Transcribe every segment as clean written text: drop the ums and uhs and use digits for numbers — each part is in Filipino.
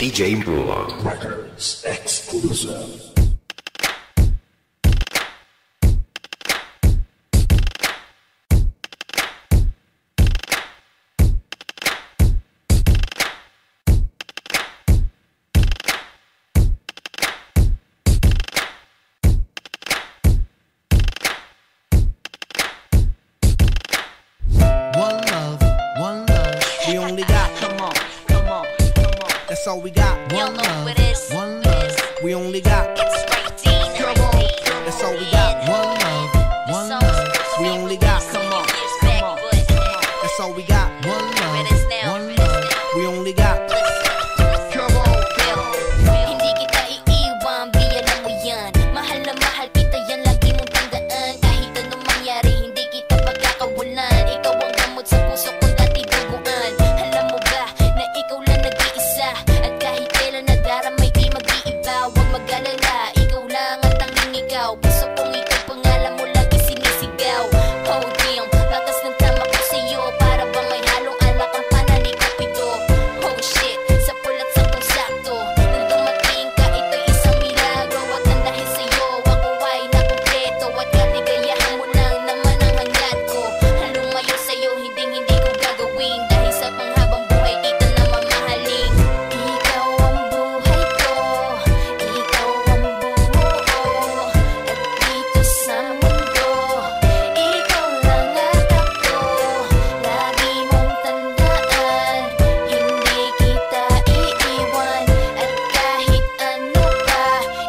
DJ Bulldog Records exclusive. We only got, come on, that's all we got. One love, we only got, that's all we got. One love, we only got, come on, that's all we got. One love, we only got. Hindi kita iiwan, biyanan mo yan. Mahal na mahal kita yan, lagi mong tandaan. Kahit anong mangyari, hindi kita pagkakawalan. Ikaw ang gamot sa puso kong dati duguan. Alam mo ba, na ikaw lang nag-iisa. At kahit kailan nadaramay di mag-iiba. Huwag mag-alala, ikaw lang ang tanging ikaw. Puso kong ikaw, pangalan mo lagi sinisigaw. Oh damn, bakas ng tama ko sa'yo. Para bang may halong alak ang panani ko pito. Oh shit, sa pulat sa kong sakto. Nung dumating ka, ito'y isang milagro. At ang dahil sa'yo, ako ay nakumpleto. At kaligayahan mo lang naman ang hangad ko. Ang lumayo sa'yo, hindi ko gagawin. Dahil sa panghabang buhay, kita na mamahalin. Ikaw ang buhay ko, ikaw ang buo. At dito sa mundo, ikaw lang at ako. Lagi mong tandaan, hindi kita iiwan. At kahit ano pa,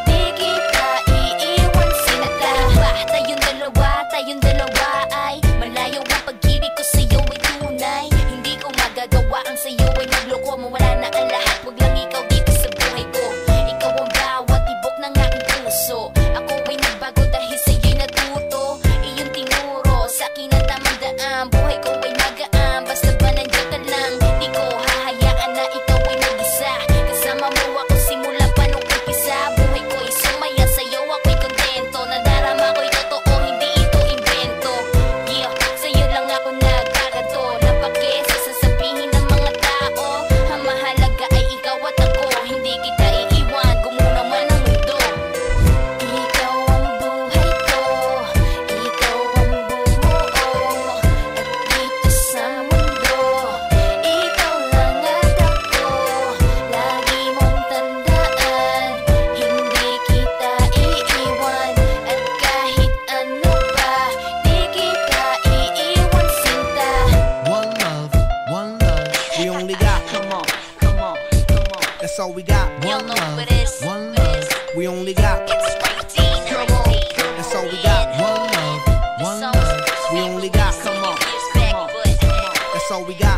di kita iiwan. Sinata ba? Tayong dalawa ay malayo ang pag-ibig ko sa'yo ay tunay. Hindi ko magagawa ang sa'yo ay nagloko. Mawala na ang lahat, wag lang ikaw dito sa buhay ko. Ikaw ang bawat tibok ng aking puso. Ako ay nagbago dahil sa'yo'y natuto. Iyong tinuro sa'kin ang tamang daan. Buhay ko ay magaan, basta ba nandiyan ka lang. Di ko hahayaan na ikaw ay mag-isa. Kasama mo ako simula pa nung umpisa. Buhay ko'y sumaya sa'yo, ako'y kontento. Nadarama ko'y totoo, hindi ito invento. Yeah, sa'yo lang ako nagkakato. Napake sa sasabihin ng mga tao. Ang mahalaga ay ikaw at ako. Hindi kita iiwan, gumuna man ang mundo. Ikaw ang buhay ko, ikaw ang buo. At dito sa mundo, ikaw lang at ako. Lagi mong tandaan, hindi kita iiwan. At kahit ano pa, di kita iiwan, sinta. One love, we only got, that's all we got. Y'all know what it is. One love, we only got, It's right, Dean. that's all we got. One love, we only got, Years back, but that's all we got.